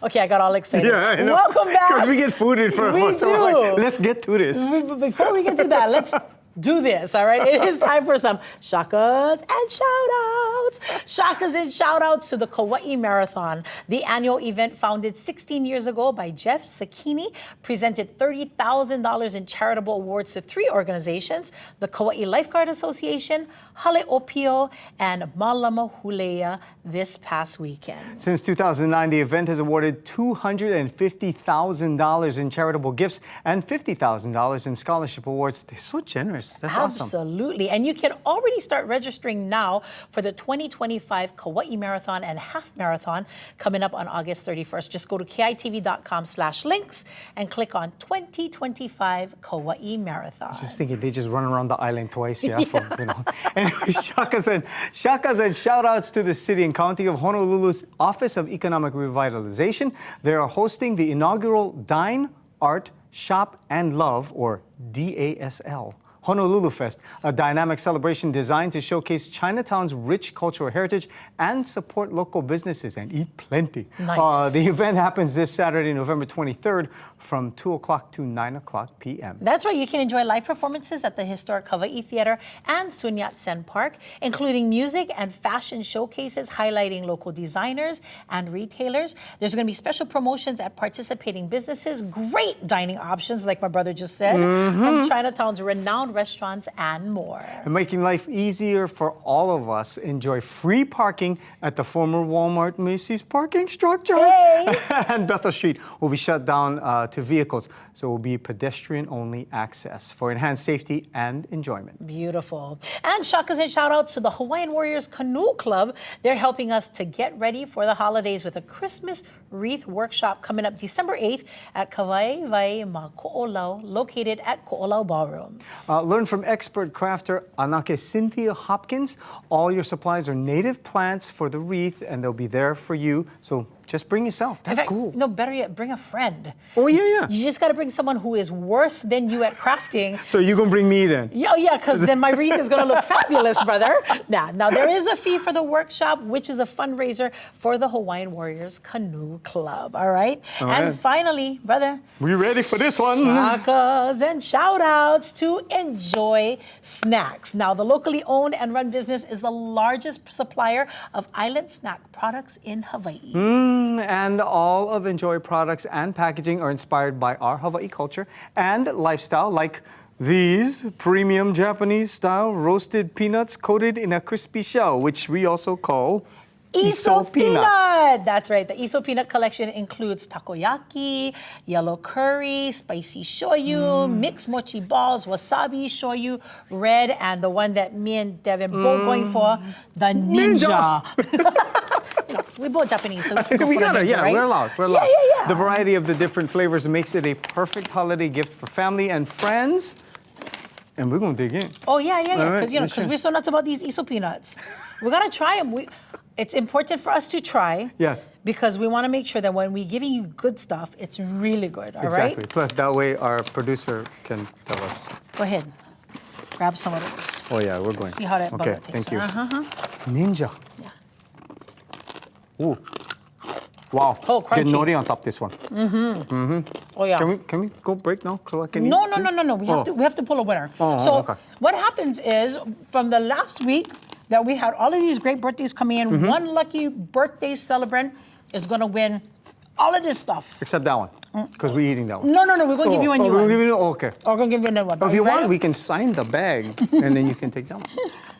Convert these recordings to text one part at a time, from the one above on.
Okay, I got all excited. Yeah, I know. Welcome back. Because we get fooded for We once. So we're do. like, let's get to this. Before we get to that, let's do this, all right? It is time for some Shakas and Shoutouts. Shakas and Shoutouts to the Kauai Marathon. The annual event, founded 16 years ago by Jeff Sakini, presented $30,000 in charitable awards to 3 organizations: the Kauai Lifeguard Association, Hale'opio, and Malama Hulea this past weekend. Since 2009, the event has awarded $250,000 in charitable gifts and $50,000 in scholarship awards. They're so generous. That's awesome. Absolutely. And you can already start registering now for the 2025 Kauai Marathon and Half Marathon coming up on August 31st. Just go to kitv.com/links and click on 2025 Kauai Marathon. Just thinking they just run around the island twice, yeah. From, you know. Anyway, Shakas and shout-outs to the City and County of Honolulu's Office of Economic Revitalization. They are hosting the inaugural Dine, Art, Shop, and Love, or DASL, Honolulu Fest, a dynamic celebration designed to showcase Chinatown's rich cultural heritage and support local businesses and eat plenty. Nice. The event happens this Saturday, November 23rd from 2 o'clock to 9 o'clock p.m. That's right. You can enjoy live performances at the historic Hawaii Theater and Sun Yat-sen Park, including music and fashion showcases highlighting local designers and retailers. There's going to be special promotions at participating businesses, great dining options, like my brother just said, from Chinatown's renowned restaurants and more. And making life easier for all of us, enjoy free parking at the former Walmart Macy's parking structure. Hey. And Bethel Street will be shut down to vehicles, so it will be pedestrian-only access for enhanced safety and enjoyment. Beautiful. And Shakas and shout-outs to the Hawaiian Warriors Canoe Club. They're helping us to get ready for the holidays with a Christmas wreath workshop coming up December 8th at Kauai Marathon, located at Ko'olau Ballrooms. Learn from expert crafter Anake Cynthia Hopkins. All your supplies are native plants for the wreath, and they'll be there for you. So just bring yourself. That's cool. No, better yet, bring a friend. Oh, yeah. You just got to bring someone who is worse than you at crafting. So you're going to bring me then? Yeah, because then my wreath is going to look fabulous, brother. Now, there is a fee for the workshop, which is a fundraiser for the Hawaiian Warriors Canoe Club, all right? And finally, brother. We ready for this one? Shakas and shout-outs to Enjoy Snacks. Now, the locally owned and run business is the largest supplier of island snack products in Hawaii. And all of Enjoy products and packaging are inspired by our Hawaii culture and lifestyle, like these premium Japanese-style roasted peanuts coated in a crispy shell, which we also call Iso peanut. That's right. The Iso peanut collection includes takoyaki, yellow curry, spicy shoyu, mixed mochi balls, wasabi, shoyu, red, and the one that me and Devin both going for, the ninja. You know, we're both Japanese, so we can go for the ninja, right? We're allowed. Yeah. The variety of the different flavors makes it a perfect holiday gift for family and friends. And we're going to dig in. Oh, yeah. Right, Because we're so nuts about these Iso peanuts. We got to try them. It's important for us to try. Yes. Because we want to make sure that when we're giving you good stuff, it's really good, all right? Exactly. Plus, that way our producer can tell us. Go ahead. Grab some of those. Oh, yeah, we're going. See how that Okay, tastes. thank you. Ninja. Yeah. Ooh. Wow. Oh, crunchy. Get nori on top this one. Oh, yeah. Can we go break now? So I can eat? No. We have to pull a winner. Okay. What happens is, from the last week that we had all of these great birthdays coming in, one lucky birthday celebrant is going to win all of this stuff. Except that one, because we're eating that one. No. We're going to give you a new one. Okay. We're going to give you another one. If you want, we can sign the bag, and then you can take that one.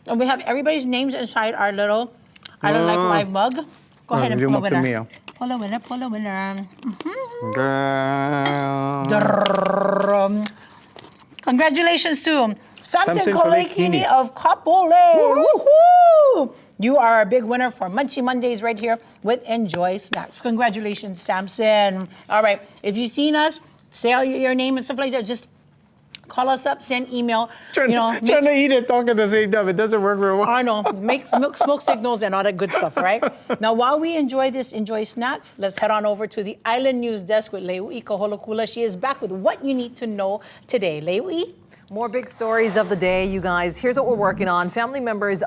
And we have everybody's names inside our little Island Life Live mug. Go ahead and pull a winner. Pull a winner. Girl. Congratulations to Samson Kolekini Kolekini of Kapolei. Woohoo! You are a big winner for Munchie Mondays right here with Enjoy Snacks. Congratulations, Samson. All right, if you've seen us, say out your name and stuff like that, just call us up, send email. Trying to eat and talk at the same time. It doesn't work very well. I know. Make smoke signals and all that good stuff, right? Now, while we enjoy snacks, let's head on over to the Island News Desk with Leui Kaholokula. She is back with what you need to know today. Leui? More big stories of the day, you guys. Here's what we're working on. Family members